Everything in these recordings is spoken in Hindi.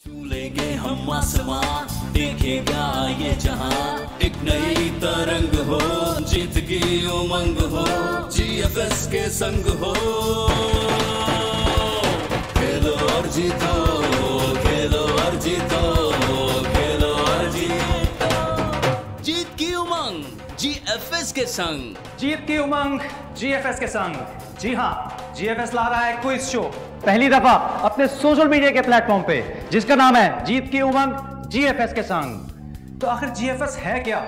छू लेंगे हम आसमां, देखेगा ये जहां, एक नई तरंग हो, जीत की उमंग हो, GFS के संग हो। खेलो और जीतो, खेलो और जीतो, खेलो और जीतो। जीत की उमंग GFS के संग। जीत की उमंग GFS के संग। जी हाँ, GFS ला रहा है क्विज शो पहली दफा अपने सोशल मीडिया के प्लेटफॉर्म पे, जिसका नाम है जीत की उमंग GFS के संग। तो आखिर GFS है क्या?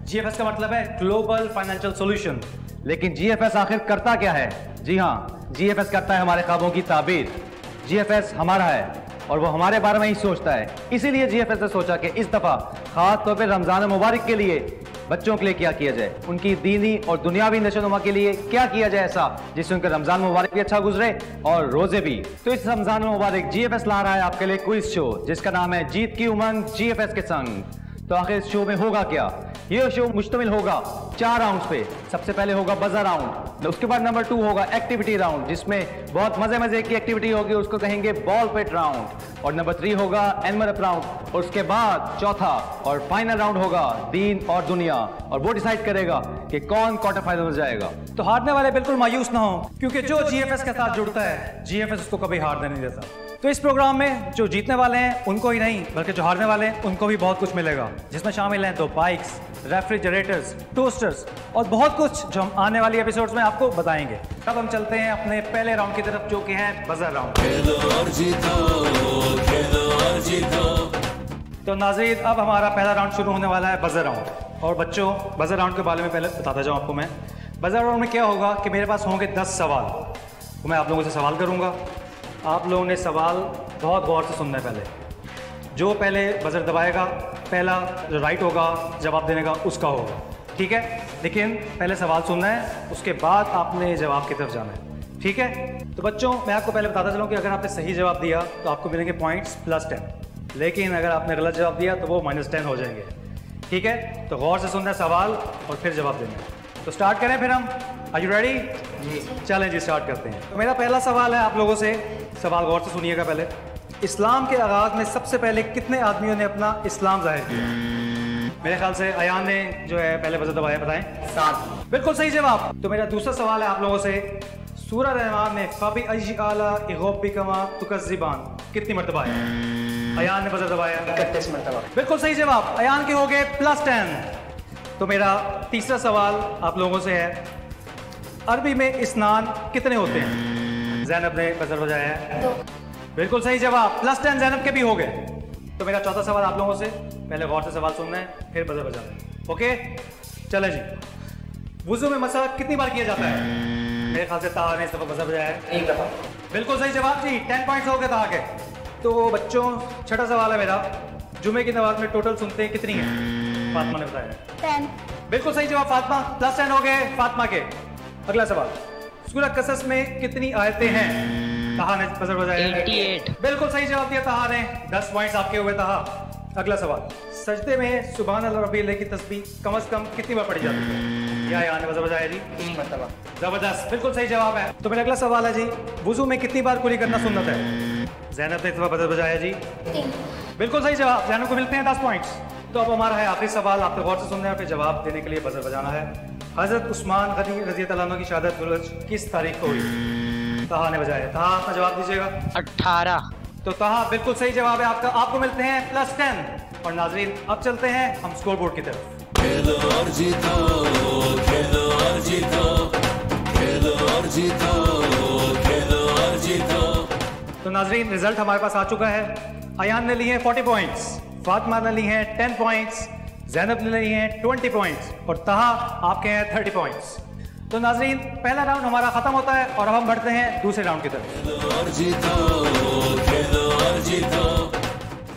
GFS का मतलब है ग्लोबल फाइनेंशियल सॉल्यूशन। लेकिन GFS आखिर करता क्या है? जी हाँ, GFS करता है हमारे ख्वाबों की ताबीर। GFS हमारा है और वो हमारे बारे में ही सोचता है। इसीलिए GFS ने सोचा कि इस दफा खास तौर पर रमजान मुबारक के लिए बच्चों के लिए क्या किया जाए, उनकी दीनी और दुनियावी नशोनुमा के लिए क्या किया जाए ऐसा जिससे उनका रमजान मुबारक भी अच्छा गुजरे और रोजे भी। तो इस रमजान मुबारक GFS ला रहा है आपके लिए क्विज शो जिसका नाम है जीत की उमंग GFS के संग। तो आखिर इस शो में होगा क्या? ये शो मुश्तमिल होगा 4 राउंड्स पे। सबसे पहले होगा बजर राउंड, उसके बाद नंबर 2 होगा एक्टिविटी राउंड जिसमें बहुत मजे की एक्टिविटी होगी, उसको कहेंगे बॉल पेट राउंड। और नंबर 3 होगा एनिमल अप राउंड। और उसके बाद चौथा और फाइनल राउंड होगा दीन और दुनिया, और वो डिसाइड करेगा कि कौन क्वार्टर फाइनल में जाएगा। तो हारने वाले बिल्कुल मायूस ना हो, क्योंकि जो GFS के साथ जुड़ता है GFS उसको कभी हारने नहीं देता। तो इस प्रोग्राम में जो जीतने वाले हैं उनको ही नहीं बल्कि जो हारने वाले हैं उनको भी बहुत कुछ मिलेगा, जिसमें शामिल हैं 2 बाइक्स, रेफ्रिजरेटर्स, टोस्टर्स और बहुत कुछ जो हम आने वाली एपिसोड्स में आपको बताएंगे। अब हम चलते हैं अपने पहले राउंड की तरफ जो कि है बजर राउंड। खेलो और जीतो, खेलो और जीतो। तो नाज़रीन, अब हमारा पहला राउंड शुरू होने वाला है बजर राउंड। और बच्चों, बजर राउंड के बारे में पहले बताता जाऊँ आपको मैं। बजर राउंड में क्या होगा कि मेरे पास होंगे 10 सवाल, तो मैं आप लोगों से सवाल करूँगा। आप लोगों ने सवाल बहुत गौर से सुनना है। पहले जो पहले बजर दबाएगा, पहला जो राइट होगा जवाब देने का उसका होगा, ठीक है? लेकिन पहले सवाल सुनना है, उसके बाद आपने जवाब की तरफ जाना है, ठीक है? तो बच्चों, मैं आपको पहले बताता चलूँ कि अगर आपने सही जवाब दिया तो आपको मिलेंगे पॉइंट्स +10, लेकिन अगर आपने गलत जवाब दिया तो वो -10 हो जाएंगे, ठीक है? तो गौर से सुनना है सवाल और फिर जवाब देना है। तो स्टार्ट करें फिर हम। Are you ready? जी। चलें जी, स्टार्ट करते हैं। तो मेरा पहला सवाल है आप लोगों से, सवाल गौर से सुनिएगा पहले। इस्लाम के आगाज में सबसे पहले कितने आदमियों ने अपना इस्लाम जाहिर किया? मेरे ख्याल से अयान ने जो है पहले बजर दबाया, बताएं। 7। बिल्कुल सही जवाब। तो मेरा दूसरा सवाल है आप लोगों से, सूरह रहमान में फबी अय्यि आला इग़्बिकुमा तुकज़्ज़िबान कितनी मरतबा है? अयान ने बजर दबाया 31 मरतबा। बिल्कुल सही जवाब। अयान के हो गए +10। तो मेरा तीसरा सवाल आप लोगों से है, अरबी में स्नान कितने होते हैं? ज़ैनब ने बजर बजाया है 2। बिल्कुल सही जवाब। +10 ज़ैनब के भी हो गए। तो मेरा चौथा सवाल आप लोगों से, पहले गौर से सवाल सुनना है फिर बजर बजाना है, ओके? चले जी। वुज़ू में मसा कितनी बार किया जाता है? मेरे ख्याल से ताहा ने इस दफा बजर बजाया है 1 दफा। बिल्कुल सही जवाब जी। 10 पॉइंट्स हो गए ताहा के। तो बच्चों, छठा सवाल है मेरा, जुमे की नमाज में टोटल सुनते हैं कितनी है? फातिमा ने बताया 10। बिल्कुल सही जवाब फातिमा। +10 हो गए फातिमा के। अगला सवाल, सूरह कसस में कितनी आयतें हैं? ताहा ने बजर बजाया 88। बिल्कुल सही जवाब दिया ताहा ने। 10 पॉइंट्स आपके हुए ताहा। अगला सवाल, सजदे में सुभान अल्लाह रब्बिल अज़ीम की तस्बीह कम से कम कितनी बार पढ़ी जाती है? या यहाँ ने बजर बजाया जी 3 मरतबा। जबरदस्त, बिल्कुल सही जवाब है। तो मेरा अगला सवाल है जी, वुजू में कितनी बार कुली करना सुन्नत है? ज़ैनब ने इस दफा बजर बजाया जी 3। बिल्कुल सही जवाब। ज़ैनब को मिलते हैं 10 पॉइंट्स। तो अब हमारा है आखिरी सवाल, आपको गौर से सुनना है, फिर जवाब देने के लिए बजर बजाना है। हज़रत उस्मान गनी रज़ी अल्लाह अन्हु की शहादत दुरुज किस तारीख को हुई? ताहा ने बजाया। ताहा अपना जवाब दीजिएगा। 18। तो ताहा बिल्कुल सही जवाब है आपका। आपको मिलते हैं +10। और नाज़रीन, अब चलते हैं हम स्कोर बोर्ड की तरफ। खेलो और जीतो, खेलो और जीतो, खेलो और जीतो, खेलो और जीतो। तो नाज़रीन, रिजल्ट हमारे पास आ चुका है। अयान ने लिए हैं 40 पॉइंट्स, फातिमा ने लिए हैं 10 पॉइंट्स, ज़ैनब ने लिए हैं 20 पॉइंट्स और ताहा आपके हैं 30 पॉइंट्स। तो नाज़रीन, पहला राउंड हमारा खत्म होता है और अब हम बढ़ते हैं दूसरे राउंड की तरफ। खेलो और जीतो, खेलो और जीतो।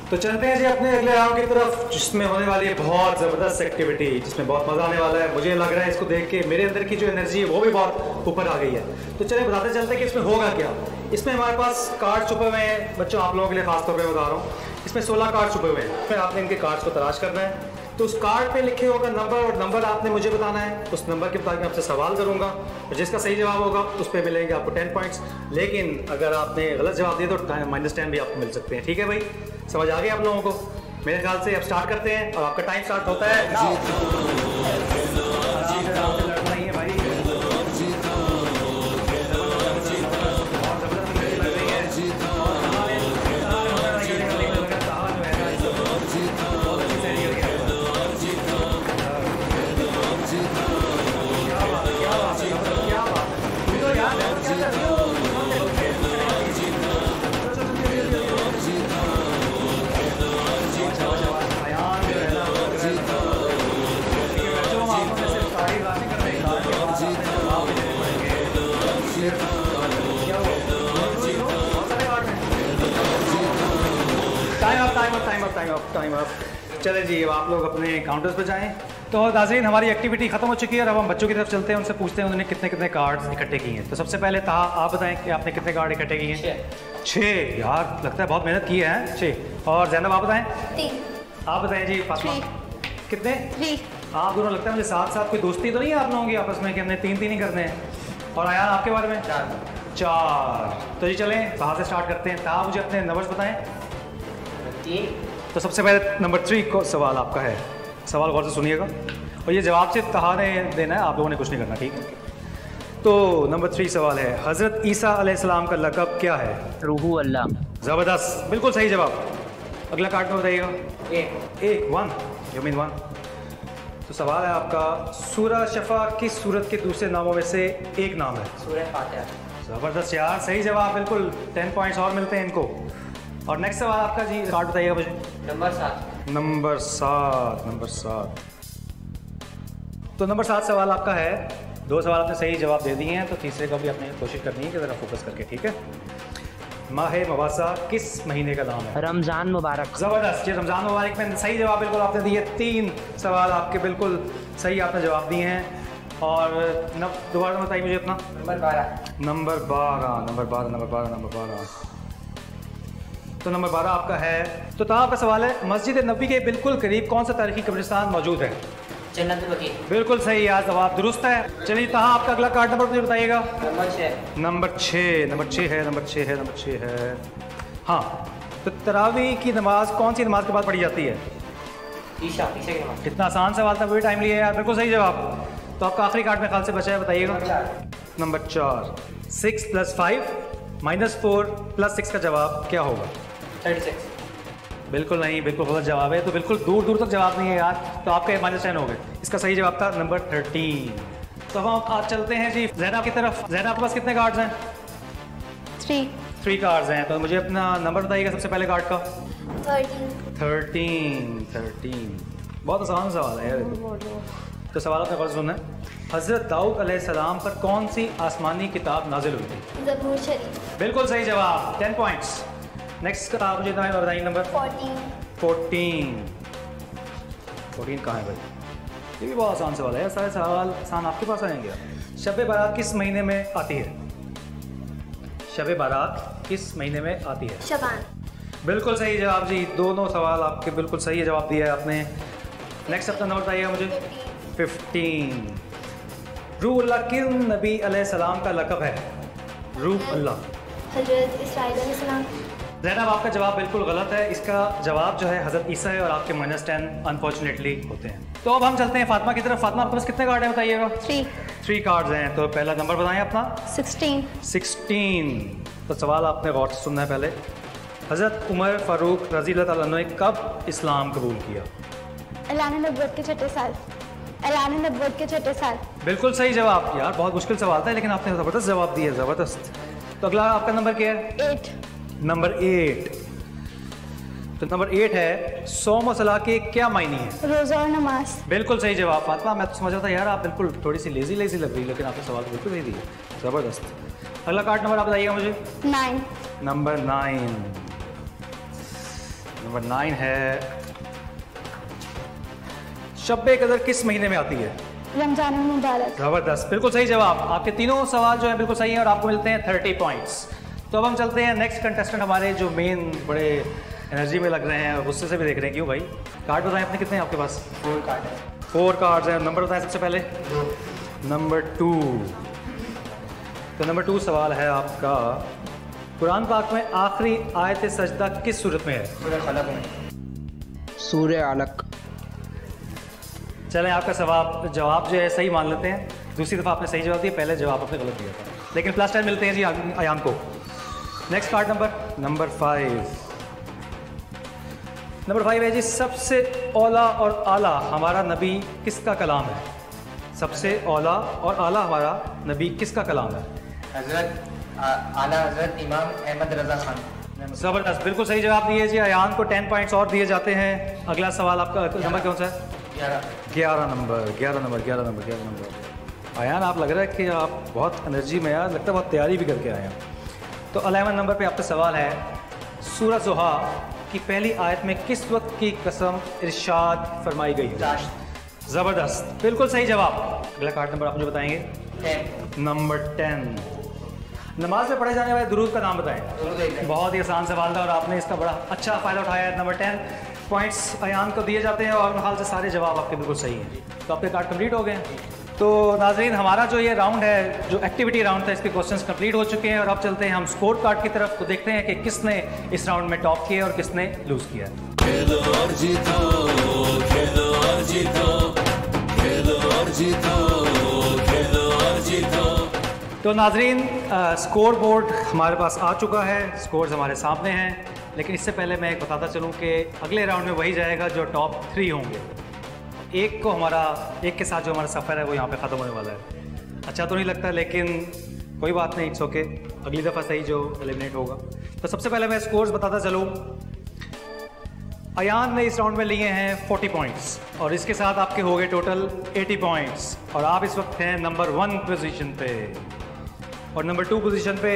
तो चलते हैं जी अपने अगले राउंड की तरफ, जिसमें होने वाली है बहुत ज़बरदस्त एक्टिविटी, जिसमें बहुत मज़ा आने वाला है। मुझे लग रहा है इसको देख के मेरे अंदर की जो एनर्जी है वो भी बहुत ऊपर आ गई है। तो चलिए बताते चलते हैं कि इसमें होगा क्या। इसमें हमारे पास कार्ड छुपे हुए हैं बच्चों, आप लोगों के लिए खासतौर पर बता रहा हूँ। इसमें 16 कार्ड छुपे हुए हैं, फिर आपने इनके कार्ड्स को तलाश करना है। तो उस कार्ड पे लिखे होगा नंबर, और नंबर आपने मुझे बताना है। उस नंबर के मुताबिक आपसे सवाल करूंगा और जिसका सही जवाब होगा उस पर मिलेंगे आपको 10 पॉइंट्स। लेकिन अगर आपने गलत जवाब दिया तो -10 भी आपको मिल सकते हैं, ठीक है भाई? समझ आ गई आप लोगों को? मेरे ख्याल से अब स्टार्ट करते हैं और आपका टाइम स्टार्ट होता है now। लड़ना ही है भाई। Time up. चले जी, अब आप लोग अपने काउंटर्स पर जाएं। तो नाज़रीन, हमारी एक्टिविटी खत्म हो चुकी है और अब हम बच्चों की तरफ चलते हैं, उनसे पूछते हैं उन्होंने कितने कितने कार्ड्स इकट्ठे किए हैं। तो सबसे पहले आप बताएं कि आपने कितने कार्ड इकट्ठे किए हैं? 6। यार लगता है बहुत मेहनत की है। 6। और ज़ैनब आप बताएं? 3। आप बताएं जी फातिमा? कितने? 3। आप दोनों लगता है मुझे साथ साथ कोई दोस्ती तो नहीं है आप लोगों की आपस में कि हमने 3 ही करने हैं? और आयान आपके बारे में? 4। तो जी चलें कहाँ से स्टार्ट करते हैं? आप मुझे अपने नंबर्स बताएं। 3। तो सबसे पहले नंबर 3 को सवाल आपका है। सवाल गौर से सुनिएगा और ये जवाब सिर्फ तहा ने देना है, आप लोगों ने कुछ नहीं करना, ठीक है? तो नंबर 3 सवाल है, हज़रत ईसा अलैहिस्सलाम का लक़ब क्या है? रूहु अल्लाह। ज़बरदस्त, बिल्कुल सही जवाब। अगला कार्ड में बताइएगा। 1 यू मीन 1। तो सवाल है आपका, सूरह शफ़ा किस सूरत के दूसरे नामों में से एक नाम है? सूरह फातिहा। ज़बरदस्त यार, सही जवाब, बिल्कुल 10 पॉइंट्स और मिलते हैं इनको। और नेक्स्ट सवाल आपका जी, कार्ड बताइएगा मुझे। नंबर 7। नंबर 7। तो नंबर 7 सवाल आपका है। 2 सवाल आपने सही जवाब दे दिए हैं, तो तीसरे का भी आपने कोशिश करनी है कि ज़रा फोकस करके, ठीक है? माह मवासा किस महीने का नाम है? रमज़ान मुबारक। ज़बरदस्त, ये रमज़ान मुबारक में सही जवाब बिल्कुल आपने दिए। 3 सवाल आपके बिल्कुल सही आपने जवाब दिए हैं। और दोबारा बताइए मुझे अपना। नंबर 12। तो नंबर 12 आपका है। तो आपका सवाल है, मस्जिद नबी के बिल्कुल करीब कौन सा तारीखी कब्रिस्तान मौजूद है? जन्नतुल बकी। बिल्कुल सही यार, जवाब दुरुस्त है। चलिए तहाँ आपका अगला कार्ड नंबर मुझे बताइएगा। नंबर 6 है। हाँ, तो तरावी की नमाज कौन सी नमाज के बाद पढ़ी जाती है? ईशा की नमाज। कितना आसान सवाल था, वही टाइम लिया यार, बिल्कुल सही जवाब। तो आपका आखिरी कार्ड में ख्याल से बचा है, बताइएगा। नंबर 4। 6 + 5 - 4 + 6 का जवाब क्या होगा? 36। बिल्कुल नहीं, बिल्कुल गलत जवाब है। तो बिल्कुल दूर तक जवाब नहीं है यार, तो आपके -10 हो गए। इसका सही जवाब था नंबर 13। तो हम आज चलते हैं जी ज़ैनब की तरफ। ज़ैनब आपके पास कितने कार्ड्स हैं? 3 कार्ड्स हैं। तो मुझे अपना नंबर बताइएगा सबसे पहले कार्ड का। 13। बहुत आसान सवाल है यार। तो सवाल आपने गौर से सुनना है। हज़रत दाऊद अलैहिस्सलाम पर कौन सी आसमानी किताब नाजिल हुई थी? ज़बूर शरीफ। बिल्कुल सही जवाब, 10 पॉइंट्स। नेक्स्ट आप मुझे बताइए नंबर। 14 कहाँ है भाई? ये भी बहुत आसान सवाल है, सारे सवाल आसान आपके पास आएंगे। शब बारात किस महीने में आती है? शब बारात किस महीने में आती है? शबान। बिल्कुल सही जवाब जी, दोनों सवाल आपके बिल्कुल सही जवाब दिया है आपने। नेक्स्ट अपना नंबर बताइएगा मुझे। 15। रूह अल्लाह किन नबी अलैहिस्सलाम का लक़ब है? रूह अल्लाह। हज़रत इस्राईल अलैहिस्सलाम। ज़ैनब आपका जवाब बिल्कुल गलत है। इसका जवाब जो है हज़रत ईसा है और आपके -10 अनफॉर्चुनेटली होते हैं। तो अब हम चलते हैं फातिमा की तरफ। फातिमा आपके पास कितने कार्ड हैं बताइएगा? 3 कार्ड्स हैं। तो पहला नंबर बताएं अपना। 16। तो सवाल आपने गौर से सुनना है पहले। हज़रत उमर फ़ारूक रज़ी अल्लाह तआला अन्हु ने कब इस्लाम कबूल किया? ऐलान नबुव्वत के 6 साल। बिल्कुल सही जवाब यार, बहुत मुश्किल सवाल था लेकिन आपने ज़बरदस्त जवाब दिया, ज़बरदस्त। तो अगला आपका नंबर क्या है? 8। नंबर 8। तो नंबर 8 है, सौम और सलाह के क्या मायने हैं? रोज़ा और नमाज। बिल्कुल सही जवाब फातिमा। मैं तो समझ रहा था यार आप बिल्कुल थोड़ी सी लेजी लग रही, लेकिन आपने सवाल बिल्कुल सही दिया, ज़बरदस्त। अगला कार्ड नंबर आप बताइएगा मुझे। 9। नंबर 9 है, शब कदर किस महीने में आती है? रमज़ान मुबारक। ज़बरदस्त, बिल्कुल सही जवाब। आपके तीनों सवाल जो है बिल्कुल सही है और आपको मिलते हैं 30 पॉइंट्स। तो अब हम चलते हैं नेक्स्ट कंटेस्टेंट हमारे जो मेन बड़े एनर्जी में लग रहे हैं, गुस्से से भी देख रहे हैं, क्यों भाई? कार्ड बताएं अपने कितने हैं आपके पास? 4 कार्ड है। 4 कार्ड्स हैं। नंबर बताएं सबसे पहले। नंबर 2। तो नंबर 2 सवाल है आपका, कुरान पाक में आखिरी आयत सजदा किस सूरत में है? सूरह फलक में। सूरह अलक। चलें, आपका जवाब जो है सही मान लेते हैं। दूसरी दफ़ा आपने सही जवाब दिया, पहले जवाब आपने गलत दिया था, लेकिन +10 मिलते हैं जी अयान को। Next card number 5। नंबर 5 है जी, सबसे औला और आला हमारा नबी किसका कलाम है? सबसे औला और आला हमारा नबी किसका कलाम है? आला हजरत इमाम अहमद रजा खान। ज़बरदस्त, बिल्कुल सही जवाब दिए जी। अयान को 10 पॉइंट्स और दिए जाते हैं। अगला सवाल आपका नंबर कौन सा है? 11 नंबर। अयान, आप लग रहा है कि आप बहुत एनर्जी में यार, लगता है बहुत तैयारी भी करके आए हैं। तो 11 नंबर पे आपका सवाल है, सूरह ज़ुहा की पहली आयत में किस वक्त की कसम इरशाद फरमाई गई है? ज़बरदस्त, बिल्कुल सही जवाब। अगला कार्ड नंबर आप मुझे बताएंगे। नंबर 10। नमाज में पढ़े जाने वाले दुरूद का नाम बताएं। बहुत ही आसान सवाल था और आपने इसका बड़ा अच्छा फ़ायदा उठाया है। नंबर 10 पॉइंट्स अयान को दिए जाते हैं और मेरे ख्याल से सारे जवाब आपके बिल्कुल सही हैं। तो आपके कार्ड कंप्लीट हो गए। तो नाज़रीन, हमारा जो ये राउंड है, जो एक्टिविटी राउंड था, इसके क्वेश्चंस कंप्लीट हो चुके हैं और अब चलते हैं हम स्कोर कार्ड की तरफ। तो देखते हैं कि किसने इस राउंड में टॉप किया और किसने लूज़ किया। खेलो और जीतो, खेलो और जीतो, खेलो और जीतो, खेलो और जीतो। तो नाज़रीन, स्कोर बोर्ड हमारे पास आ चुका है, स्कोर्स हमारे सामने हैं। लेकिन इससे पहले मैं एक बताता चलूँ कि अगले राउंड में वही जाएगा जो टॉप 3 होंगे। एक के साथ जो हमारा सफ़र है वो यहाँ पे ख़त्म होने वाला है। अच्छा तो नहीं लगता, लेकिन कोई बात नहीं, इट्स ओके। अगली दफ़ा सही जो एलिमिनेट होगा। तो सबसे पहले मैं स्कोर्स बताता चलूँ। अयान ने इस राउंड में लिए हैं 40 पॉइंट्स और इसके साथ आपके हो गए टोटल 80 पॉइंट्स और आप इस वक्त हैं नंबर 1 पोजीशन पे। और नंबर 2 पोजीशन पे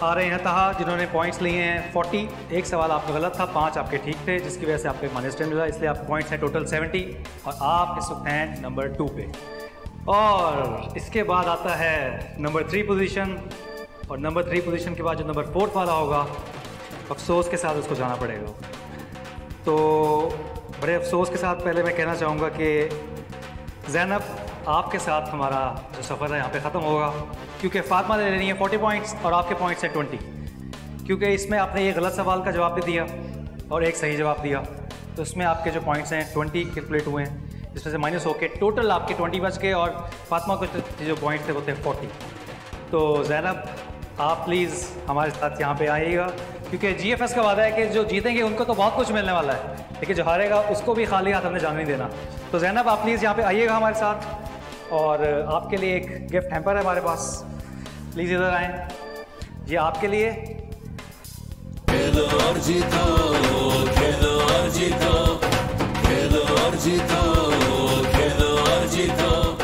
आ रहे हैं तहा, जिन्होंने पॉइंट्स लिए हैं 40। एक सवाल आपका गलत था, 5 आपके ठीक थे, जिसकी वजह से आपको -10 मिला, इसलिए आपके पॉइंट्स हैं टोटल 70 और आप इस वक्त हैं नंबर 2 पे। और इसके बाद आता है नंबर 3 पोजीशन और नंबर 3 पोजीशन के बाद जो नंबर 4 वाला होगा, अफसोस के साथ उसको जाना पड़ेगा। तो बड़े अफसोस के साथ पहले मैं कहना चाहूँगा कि ज़ैनब, आपके साथ हमारा जो सफ़र है यहाँ पे ख़त्म होगा, क्योंकि फ़ातिमा ने ले रही है 40 पॉइंट्स और आपके पॉइंट्स हैं 20। क्योंकि इसमें आपने एक गलत सवाल का जवाब भी दिया और एक सही जवाब दिया, तो इसमें आपके जो पॉइंट्स हैं 20 कैलकुलेट हुए हैं, जिसमें से माइनस होके टोटल आपके 20 बच गए और फ़ातिमा के जो पॉइंट्स थे वो थे 40। तो ज़ैनब, आप प्लीज़ हमारे साथ यहाँ पे आइएगा, क्योंकि GFS का वादा है कि जो जीतेंगे उनको तो बहुत कुछ मिलने वाला है, लेकिन जो हारेगा उसको भी खाली हाथ हमने जाने नहीं देना। तो ज़ैनब, आप प्लीज़ यहाँ पे आइएगा हमारे साथ और आपके लिए एक गिफ्ट हैम्पर है हमारे पास। प्लीज़ इधर आएँ, ये आपके लिए। खेलो और जीतो, खेलो और जीतो, खेलो और जीतो, खेलो और जीतो।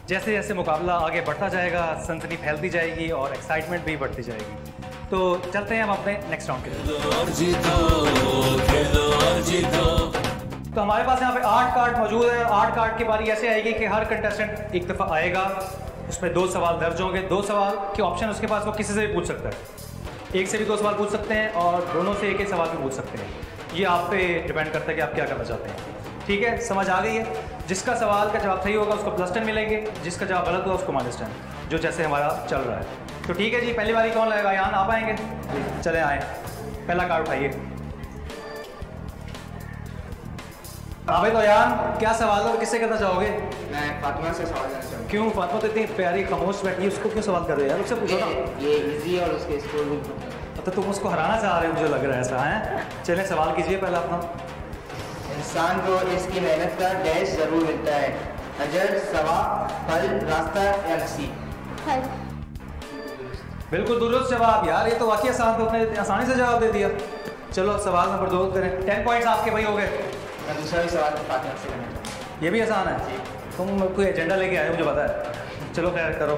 जैसे जैसे मुकाबला आगे बढ़ता जाएगा, सनसनी फैलती जाएगी और एक्साइटमेंट भी बढ़ती जाएगी। तो चलते हैं हम अपने नेक्स्ट राउंड के लिए। खेलो और जीतो, खेलो और जीतो। तो हमारे पास यहाँ पे 8 कार्ड मौजूद है। 8 कार्ड की बारी ऐसे आएगी कि हर कंटेस्टेंट एक दफ़ा आएगा, उसमें 2 सवाल दर्ज होंगे। 2 सवाल के ऑप्शन उसके पास, वो किसी से भी पूछ सकता है। एक से भी 2 सवाल पूछ सकते हैं और दोनों से एक सवाल भी पूछ सकते हैं। ये आप पे डिपेंड करता है कि आप क्या करना चाहते हैं। ठीक है, समझ आ गई है? जिसका सवाल का जवाब सही होगा उसको +10 मिलेंगे, जिसका जवाब गलत होगा उसको -10, जो जैसे हमारा चल रहा है। तो ठीक है जी, पहली बारी कौन लगेगा? यहाँ आप आएंगे? चले आए, पहला कार्ड उठाइए। हाँ तो यार, क्या सवाल और किससे करना चाहोगे? मैं फातिमा से सवाल करना चाहूँगा। क्यों? फातिमा तो इतनी प्यारी खामोश बैठी है, उसको क्यों सवाल कर रहे हो यार? उससे पूछो ना। ये इजी और उसके स्कोर भी। तो तुम उसको हराना चाह रहे हो, मुझे लग रहा है ऐसा है। चलें, सवाल कीजिए पहले अपना। इंसान को इसकी मेहनत का डैश जरूर मिलता है, अजर, सवाब, फल, रास्ता या नसीब। फल। बिल्कुल दुरुस्त जवाब यार, ये तो वाकई आसान, तो आपने आसानी से जवाब दे दिया। चलो सवाल नंबर 2 करें। 10 पॉइंट्स आपके भाई हो गए। मैं दूसरा भी सवाल फातिमा से करना चाहूँगा। ये भी आसान है। तुम कोई एजेंडा लेके आए हो, मुझे पता है। चलो खैर करो।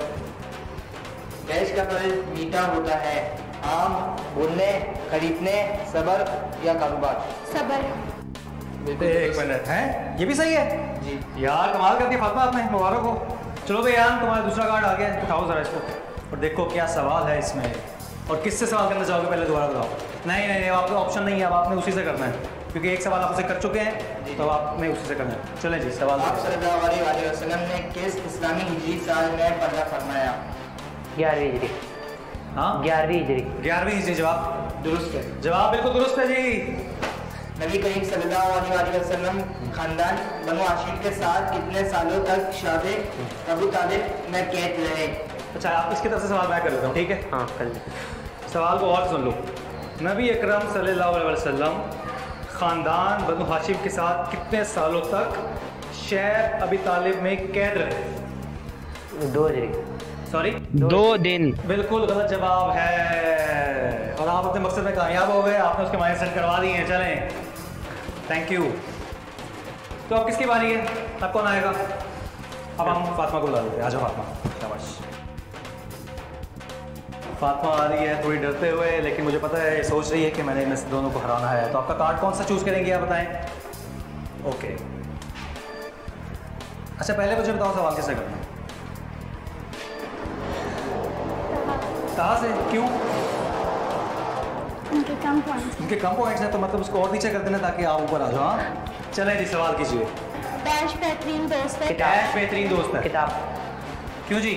डैश का फल मीठा होता है, आम, बोलने, खरीदने, सब्र या कारोबार। सबर। एक मिनट है, ये भी सही है जी। यार, कमाल कर दिया फातिमा आपने, मुबारक हो। चलो भाई यार, तुम्हारा दूसरा कार्ड आ गया, उठाओ जरा इसको और देखो क्या सवाल है इसमें और किससे सवाल करना चाहोगे, पहले दोबारा बताओ। नहीं, आपका ऑप्शन नहीं है, अब आपने उसी से करना है, क्योंकि एक सवाल आपसे कर चुके हैं, तो आपने उसी से करना है। चलें जी, सवाल। आप सल्लल्लाहु अलैहि वसल्लम ने किस इस्लामी हिजरी साल में पर्दा फरमाया? 11 हिजरी। हाँ 11वीं हिजरी। 11वीं हिजरी। जवाब दुरुस्त है। जवाब बिल्कुल दुरुस्त है जी। नबी करीम सल्लल्लाहु अलैहि वसल्लम खानदान बनु हाशिम के साथ कितने सालों तक शादे अबू तालिब में कैद रहे? अच्छा, आप इसकी तरफ से सवाल मैं कर लेता हूँ, ठीक है? हाँ कर ली। सवाल को और सुन लो। नबी अकरम सल्लल्लाहु अलैहि वसल्लम ख़ानदान बनु हाशिम के साथ कितने सालों तक शहर अबी तालिब में कैद रहे? 2 हिजरी। सॉरी 2 दिन। बिल्कुल गलत जवाब है और आप अपने मकसद में कामयाब हो गए। आपने उसके माइंड सेट करवा दिए हैं। चलें, थैंक यू। तो अब किसकी बारी है? अब कौन आएगा? अब हम फातिमा को बुला लेते हैं। आ जाओ फातिमा, शाबाश। फातिमा आ रही है थोड़ी डरते हुए, लेकिन मुझे पता है सोच रही है कि मैंने इन दोनों को हराना है। तो आपका कार्ड कौन सा चूज़ करेंगे आप बताएं? ओके, अच्छा पहले मुझे बताओ सवाल कैसे करना है? कहाँ से? क्यों? उनके कम पॉइंट्स। उनके कम पॉइंट्स हैं तो मतलब उसको और नीचे कर देना ताकि आप ऊपर आ जाओ। हाँ चलें जी, सवाल कीजिए। डैश बेहतरीन दोस्त है। डैश बेहतरीन दोस्त है। किताब। क्यों जी?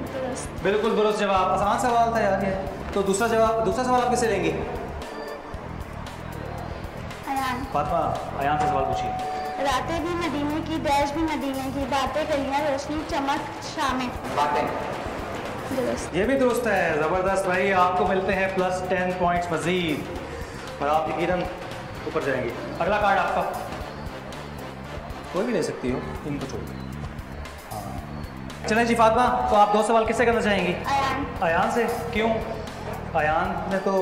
दुरुस्त। बिल्कुल दुरुस्त जवाब। आसान सवाल था यार ये। तो दूसरा सवाल आप किससे लेंगे? अयान। फातिमा, अयान से सवाल पूछिए। रातें भी मदीने की, डैश भी मदीने की, बातें गलियां, रोशनी चमक शामें। बातें। दुरुस्त। ये भी दुरुस्त है। ज़बरदस्त भाई, आपको मिलते हैं प्लस 10 पॉइंट्स मजीद और आप यकीनन ऊपर जाएंगे। अगला कार्ड आपका, कोई भी ले सकती हो, इनको छोड़ दो। हाँ चलें जी फातिमा, तो आप 2 सवाल किससे करना चाहेंगी? अयान। अयान से। क्यों? अयान ने तो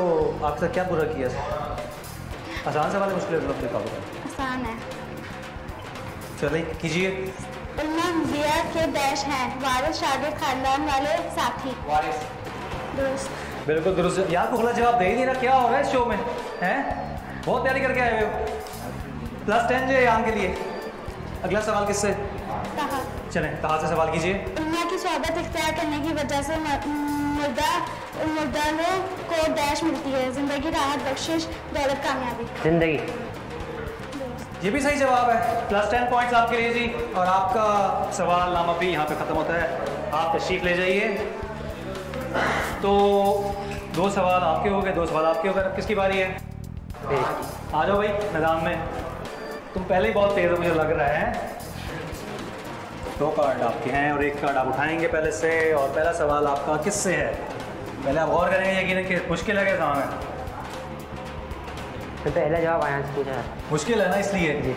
आपसे क्या बुरा किया? आसान सवाल है, मुश्किल है? आसान है। चलिए कीजिए। जिया के डैश हैं, वारिस शागिर्द खानदान वाले साथी। वारिस। दुरुस्त। बिल्कुल दुरुस्त। यार को गलत जवाब दे ही नहीं रहा, क्या हो रहा है इस शो में? हैं बहुत तैयारी करके आए हुए हो। प्लस 10 जो अयान के लिए। अगला सवाल किससे? कहा। चलें कहाँ से सवाल कीजिए। दुनिया की सोहबत इख्तियार करने की वजह से मुर्दालों को डैश मिलती है, जिंदगी, राहत, बख्शिश, दौलत, कामयाबी। जिंदगी। ये भी सही जवाब है। प्लस 10 पॉइंट्स आपके लिए जी। और आपका सवाल नामा भी यहाँ पे ख़त्म होता है। आप तशरीफ ले जाइए। तो 2 सवाल आपके हो गए, 2 सवाल आपके हो गए। अब किसकी बारी है? आ जाओ भाई मैदान में। तुम पहले ही बहुत तेज़ हो मुझे लग रहा है। 2 कार्ड आपके हैं और 1 कार्ड आप उठाएंगे पहले से। और पहला सवाल आपका किससे है? पहले आप गौर करेंगे, यकीनन कि मुश्किल है काम है। तो पहला जवाब अयान से पूछा है। मुश्किल है ना, इसलिए जी।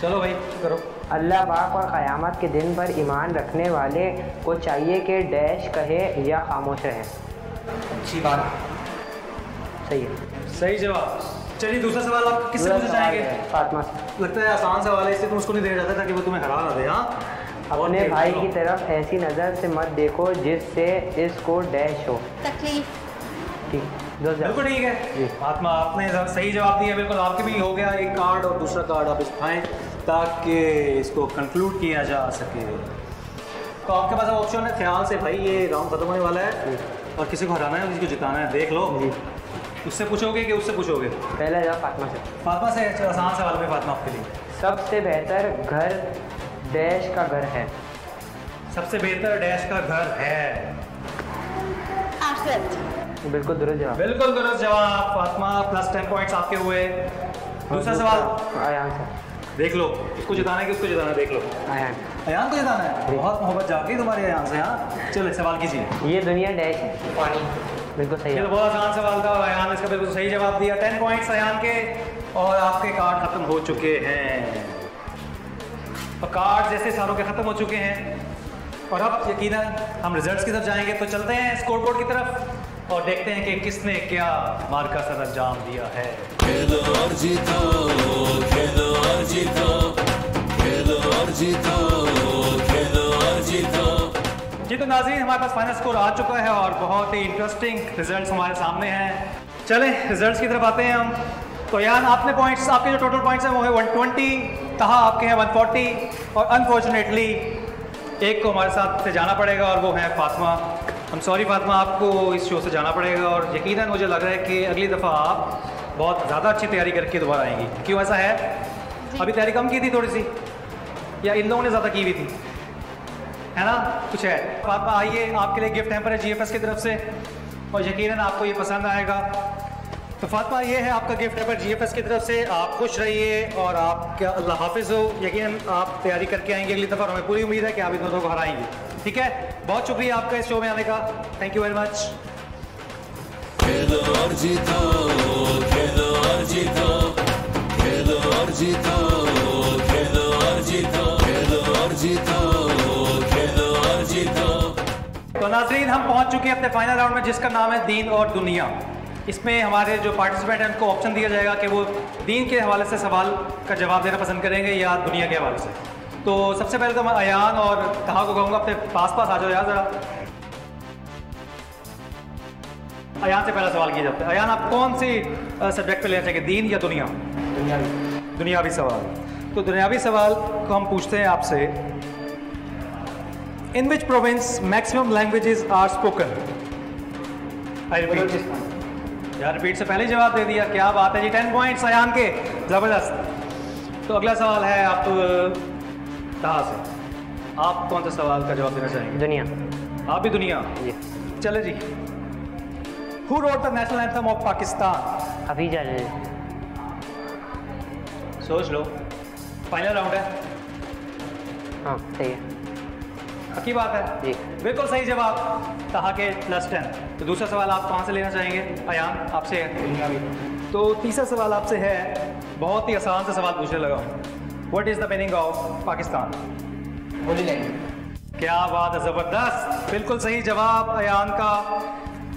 चलो भाई करो। अल्लाह पाक और क़यामत के दिन पर ईमान रखने वाले को चाहिए कि डैश कहे या खामोश रहे। अच्छी बात। सही है। सही जवाब। चलिए दूसरा सवाल आप किससे पूछना चाहेंगे? फातिमा से। लगता है आसान सवाल है, इसलिए तुम उसको नहीं देना चाहते ताकि वो तुम्हें हरा ना दे। हाँ अपने भाई की तरफ ऐसी नज़र से मत देखो जिससे इसको डैश हो। तकलीफ। ठीक, 2 बिल्कुल ठीक है फातिमा, आपने सही जवाब दिया। बिल्कुल आपके भी हो गया 1 कार्ड और दूसरा कार्ड आप इस उठाएं ताकि इसको कंक्लूड किया जा सके। तो आपके पास ऑप्शन है ख्याल से भाई, ये राउंड खत्म होने वाला है और किसी को हराना है, किसी को जिताना है। देख लो उससे पूछोगे कि उससे पूछोगे? पहला जवाब फातिमा से। फातिमा से। आसान सवाल में फातिमा आपके लिए। सबसे बेहतर घर डैश का घर है। सबसे बेहतर डैश का घर है। आखिरत। बिल्कुल दुरुस्त जवाब। बिल्कुल दुरुस्त जवाब फातिमा। प्लस 10 पॉइंट्स आपके हुए। दूसरा सवाल अयान से। देख लो, इसको जिताना है कि उसको जिताना है? देख लो। अयान। अयान को जिताना है। बहुत मोहब्बत जागी तुम्हारे अयान से। हाँ चलो सवाल कीजिए। ये दुनिया डैश है। पानी। बिल्कुल सही ये है। तो बहुत आसान सवाल था और अयान ने इसका बिल्कुल सही जवाब दिया। 10 पॉइंट्स अयान के और आपके कार्ड खत्म हो चुके हैं। और कार्ड जैसे सारों के खत्म हो चुके हैं और अब यकीनन हम रिजल्ट्स की तरफ जाएंगे। तो चलते हैं स्कोर बोर्ड की तरफ और देखते हैं कि किसने क्या मार्का सर अंजाम दिया है। खेलो और जीतो, खेलो और जीतो, खेलो और जीतो, खेलो और जीतो। जी तो नाज़रीन, हमारे पास फाइनल स्कोर आ चुका है और बहुत ही इंटरेस्टिंग रिजल्ट्स हमारे सामने हैं। चलें रिजल्ट्स की तरफ आते हैं हम। तो यार आपने पॉइंट्स, आपके जो टोटल पॉइंट्स हैं वो है 120, तहा आपके हैं 140 और अनफॉर्चुनेटली एक को हमारे साथ से जाना पड़ेगा और वो है फातिमा। हम सॉरी फातिमा, आपको इस शो से जाना पड़ेगा और यकीनन मुझे लग रहा है कि अगली दफ़ा आप बहुत ज़्यादा अच्छी तैयारी करके दोबारा आएंगी। क्यों ऐसा है? अभी तैयारी कम की थी थोड़ी सी या इन लोगों ने ज़्यादा की हुई थी, है ना? कुछ है। फातिमा आइए, आपके लिए गिफ्ट हैम्पर है GFS की तरफ से। और यकीनन आपको ये पसंद आएगा। तो फातिमा, ये है आपका गिफ्ट है GFS की तरफ से। आप खुश रहिए और आपका अल्लाह हाफिज़ हो। यकीनन आप तैयारी करके आएंगे अगली दफ़ा, हमें पूरी उम्मीद है कि आप इन दोनों को हराएंगे। ठीक है, बहुत शुक्रिया आपका इस शो में आने का। Thank you very much. खेलो और जीतो, खेलो और जीतो, खेलो और जीतो, खेलो और जीतो, खेलो और जीतो, खेलो और जीतो। तो नाज़रीन, हम पहुंच चुके हैं अपने फाइनल राउंड में, जिसका नाम है दीन और दुनिया। इसमें हमारे जो पार्टिसिपेंट हैं उनको ऑप्शन दिया जाएगा कि वो दीन के हवाले से सवाल का जवाब देना पसंद करेंगे या दुनिया के हवाले से। तो सबसे पहले तो मैं अयान और तहा को कहूँगा अपने पास आ जाओ यार ज़रा। अयान से पहला सवाल किया जाता है। अयान, आप कौन सी सब्जेक्ट पे लेना चाहेंगे, दीन या दुनिया? दुनियावी सवाल। तो दुनियावी सवाल को हम पूछते हैं आपसे, in which province maximum languages are spoken? यार रिपीट से पहले जवाब दे दिया, क्या बात है जी। 10 पॉइंट्स अयान के, ज़बरदस्त। तो अगला सवाल है आप तहा से। आप कौन सा सवाल का जवाब देना चाहेंगे? दुनिया। आप भी दुनिया जी। चले जी। Who wrote the national anthem of Pakistan? Hafeez Ali. सोच लो, फाइनल राउंड है। हाँ सही है। पक्की बात है जी। बिल्कुल सही जवाब, तहा के +10। तो दूसरा सवाल आप कहाँ से लेना चाहेंगे? अयान, आपसे है। तो तीसरा सवाल आपसे है, बहुत ही आसान सा सवाल पूछने लगा हूँ। What is the meaning of Pakistan? Holi language. क्या बात है, ज़बरदस्त, बिल्कुल सही जवाब अयान का।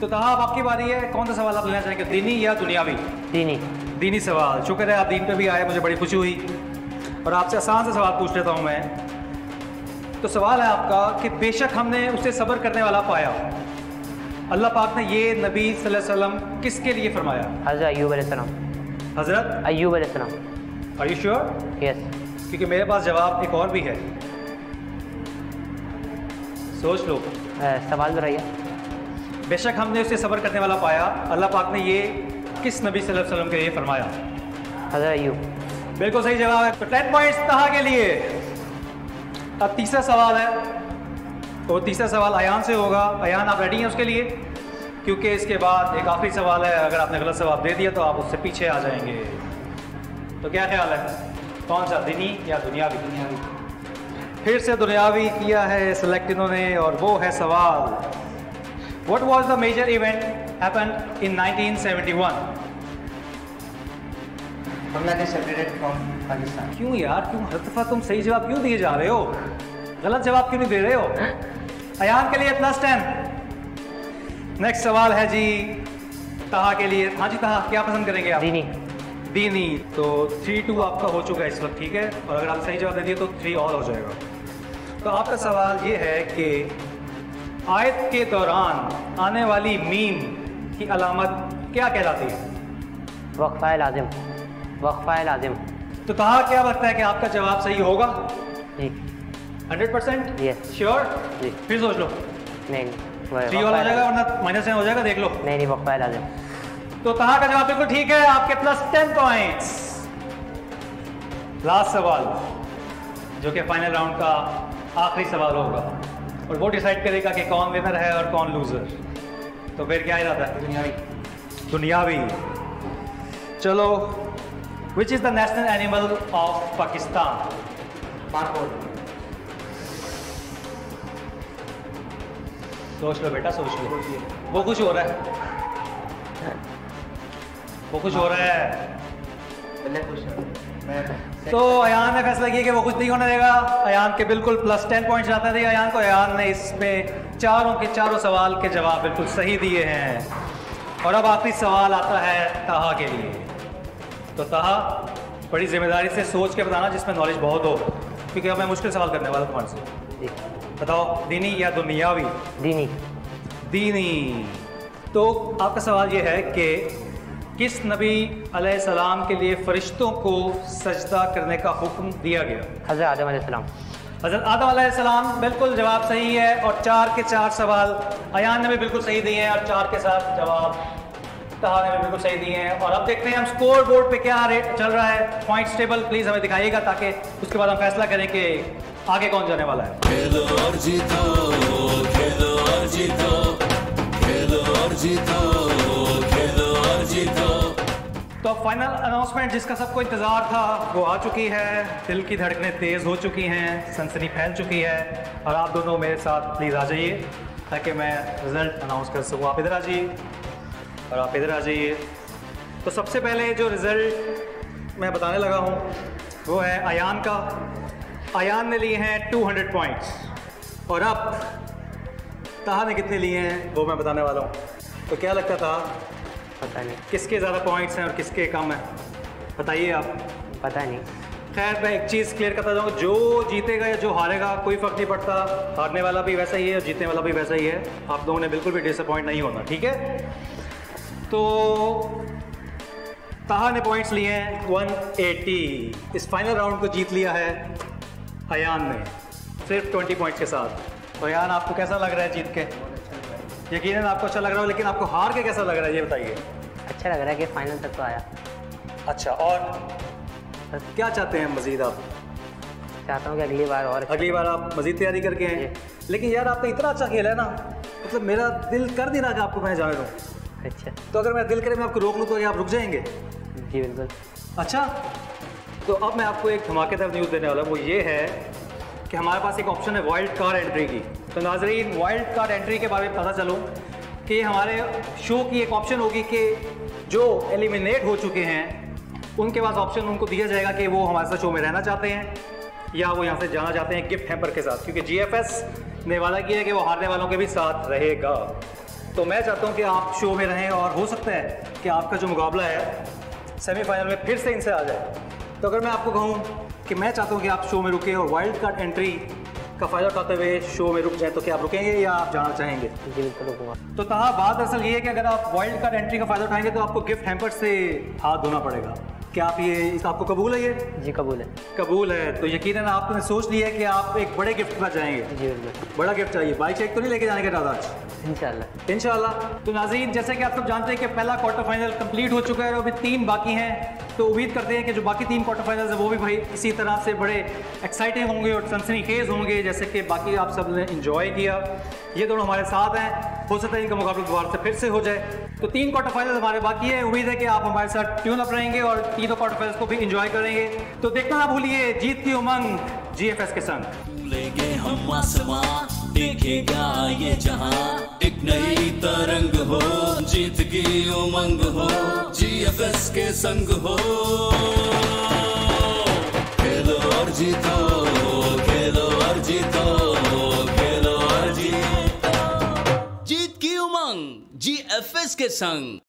तो तहा, अब आपकी बारी है। कौन सा सवाल आप लेना चाहेंगे, दीनी या दुनियावी? दीनी। दीनी सवाल। शुक्र है आप दीन पे भी आए, मुझे बड़ी खुशी हुई। और आपसे आसान सा सवाल पूछ लेता हूँ मैं। तो सवाल है आपका कि बेशक हमने उसे सब्र करने वाला पाया, अल्लाह पाक ने ये नबी सल्लल्लाहु अलैहि वसल्लम किसके लिए फरमाया? हज़रत अय्यूब अलैहिस्सलाम। हज़रत अय्यूब अलैहिस्सलाम। Are you sure? यस। क्योंकि मेरे पास जवाब एक और भी है, सोच लो। सवाल दोहराइए। बेशक हमने उसे सब्र करने वाला पाया, अल्लाह पाक ने ये किस नबी सल्लल्लाहु अलैहि वसल्लम के लिए फरमाया? हज़रत अय्यूब। बिल्कुल सही जवाब है। तो 10 पॉइंट्स तहा के लिए। अब तीसरा सवाल है, तो तीसरा सवाल अयान से होगा। अयान, आप रेडी हैं उसके लिए? क्योंकि इसके बाद एक आखिरी सवाल है, अगर आपने गलत जवाब दे दिया तो आप उससे पीछे आ जाएंगे। तो क्या ख्याल है, कौन सा, दीनी या दुनियावी? दुनियावी। फिर से दुनियावी किया है सिलेक्ट इन्होंने, और वो है सवाल, what was the major event happened in 1971? Bangladesh separated from Pakistan. क्यों यार, क्यों हर दफा तुम सही जवाब क्यों दिए जा रहे हो, गलत जवाब क्यों नहीं दे रहे हो? अयान के लिए +10। नेक्स्ट सवाल है जी तहा के लिए। हाँ जी तहा, क्या पसंद करेंगे आप? दीनी। दीनी। तो 3-2 आपका हो चुका है इस वक्त, ठीक है। और अगर आप सही जवाब दे दिए तो 3 और हो जाएगा। तो आपका सवाल ये है कि आयत के दौरान आने वाली मीम की अलामत क्या कहलाती है? वक्फा लाजिम। वक्फा लाजिम। तो तहा, क्या लगता है कि आपका जवाब सही होगा? जी। 100%? Yes. श्योर? जी। फिर सोच लो। नहीं 3 और हो जाएगा, वरना -10 हो जाएगा, देख लो। नहीं वक्फा लाजिम। तो तहा का जवाब बिल्कुल ठीक है, आपके +10 पॉइंट्स। लास्ट सवाल, जो कि फाइनल राउंड का आखिरी सवाल होगा, और वो डिसाइड करेगा कि कौन विनर है और कौन लूजर। तो फिर क्या इरादा है? दुनियावी। दुनियावी। चलो, which is the national animal of Pakistan? Passport. सोच लो बेटा, सोच लो। वो कुछ हो रहा है, वो कुछ हो रहा है। तो अयान ने फैसला किया कि वो कुछ नहीं होने देगा। अयान के बिल्कुल +10 पॉइंट्स जाते थे अयान को। अयान ने इसमें चारों के चारों सवाल के जवाब बिल्कुल सही दिए हैं। और अब आखिरी सवाल आता है तहा के लिए। तो तहा, बड़ी जिम्मेदारी से सोच के बताना जिसमें नॉलेज बहुत हो, क्योंकि अब मैं मुश्किल सवाल करने वाला तुम्हारे से। बताओ, दीनी या दुनियावी? दीनी। दीनी। तो आपका सवाल ये है कि किस नबी अलैहिस्सलाम के लिए फरिश्तों को सजदा करने का हुक्म दिया गया? हज़रत आदम अलैहिस्सलाम। हज़रत आदम अलैहिस्सलाम, बिल्कुल जवाब सही है। और 4 के 4 सवाल अयान ने भी बिल्कुल सही दिए हैं, और 4 के 7 जवाब तहा ने भी बिल्कुल सही दिए हैं। और अब देखते हैं हम स्कोर बोर्ड पे क्या रेट चल रहा है, पॉइंट्स टेबल प्लीज़ हमें दिखाइएगा, ताकि उसके बाद हम फैसला करें कि आगे कौन जाने वाला है। खेलो और जीतो, खेलो और जीतो, खेलो और जीतो, खेलो और जीतो। तो फाइनल अनाउंसमेंट जिसका सबको इंतज़ार था वो आ चुकी है। दिल की धड़कनें तेज़ हो चुकी हैं, सनसनी फैल चुकी है और आप दोनों मेरे साथ प्लीज़ आ जाइए ताकि मैं रिज़ल्ट अनाउंस कर सकूँ। आप इधर आ जाइए और आप इधर आ जाइए। तो सबसे पहले जो रिज़ल्ट मैं बताने लगा हूँ वो है अयान का। अयान ने लिए हैं 200 पॉइंट्स और अब ताहा ने कितने लिए हैं वो मैं बताने वाला हूँ। तो क्या लगता था पता नहीं। किसके ज़्यादा पॉइंट्स हैं और किसके कम हैं, बताइए आप। पता नहीं। खैर मैं एक चीज़ क्लियर करता जाऊँ, जो जीतेगा या जो हारेगा कोई फ़र्क नहीं पड़ता। हारने वाला भी वैसा ही है और जीतने वाला भी वैसा ही है। आप लोगों ने बिल्कुल भी डिसअपॉइंट नहीं होना, ठीक है। तो ताहा ने पॉइंट्स लिए हैं 180। इस फाइनल राउंड को जीत लिया है अयान ने सिर्फ 20 पॉइंट्स के साथ। तो अयान आपको कैसा लग रहा है जीत के? यकीनन आपको अच्छा लग रहा है, लेकिन आपको हार के कैसा लग रहा है ये बताइए। अच्छा लग रहा है कि फाइनल तक तो आया। अच्छा, और क्या चाहते हैं मज़ीद आप? चाहता हूँ कि अगली बार आप मज़ीद तैयारी करके आएँ। लेकिन यार आपने इतना अच्छा खेला है ना, मतलब मेरा दिल कर नहीं रहा कि आपको मैं जाने दूँ। अच्छा, तो अगर मैं दिल करे मैं आपको रोक लूँ तो क्या आप रुक जाएंगे? जी बिल्कुल। अच्छा, तो अब मैं आपको एक धमाकेदार न्यूज़ देने वाला हूँ। वो ये है कि हमारे पास एक ऑप्शन है वाइल्ड कार्ड एंट्री की। तो नाज़रीन, वाइल्ड कार्ड एंट्री के बारे में पता चलो कि हमारे शो की एक ऑप्शन होगी कि जो एलिमिनेट हो चुके हैं उनके पास ऑप्शन उनको दिया जाएगा कि वो हमारे साथ शो में रहना चाहते हैं या वो यहाँ से जाना चाहते हैं गिफ्ट हैम्पर के साथ, क्योंकि GFS ने वादा किया है कि वो हारने वालों के भी साथ रहेगा। तो मैं चाहता हूँ कि आप शो में रहें और हो सकता है कि आपका जो मुकाबला है सेमीफाइनल में फिर से इनसे आ जाए। तो अगर मैं आपको कहूँ कि मैं चाहता हूँ कि आप शो में रुके और वाइल्ड कार्ड एंट्री का फ़ायदा उठाते हुए शो में रुक जाए, तो क्या आप रुकेंगे या आप जाना चाहेंगे? जी बिल्कुल रुकूँगा। तो ताहा बात असल ये है कि अगर आप वाइल्ड कार्ड एंट्री का फ़ायदा उठाएंगे तो आपको गिफ्ट हैम्पर से हाथ धोना पड़ेगा। क्या आप इसका आपको कबूल है? ये जी कबूल है। कबूल है। तो यकीनन आपने सोच लिया है कि आप एक बड़े गिफ्ट पर जाएंगे। जी बिल्कुल। बड़ा गिफ्ट चाहिए, बाइक शेक तो नहीं लेके जाने का इरादा आज? इंशाल्लाह। इंशाल्लाह। तो नाज़रीन, जैसे कि आप सब जानते हैं कि पहला क्वार्टर फाइनल कंप्लीट हो चुका है और अभी 3 बाकी हैं। तो उम्मीद करते हैं कि जो बाकी 3 क्वार्टर फाइनल्स हैं वो भी भाई इसी तरह से बड़े एक्साइटिंग होंगे और सनसनीखेज होंगे जैसे कि बाकी आप सब ने इंजॉय किया। ये दोनों हमारे साथ हैं, हो सकता है इनका मुकाबला दोबारा से फिर से हो जाए। तो 3 क्वार्टर फाइनल हमारे बाकी है। उम्मीद है कि आप हमारे साथ ट्यून अप रहेंगे और तीनों क्वार्टर फाइनल्स को भी इंजॉय करेंगे। तो देखना ना भूलिए जीत की उमंग GFS के संग। लेंगे हम आसमां, देखेगा ये जहां, एक नई तरंग हो, जीत की उमंग हो, GFS के संग हो। खेलो और जीतो, खेलो और जीतो, खेलो और जीतो। जीत की उमंग GFS के संग।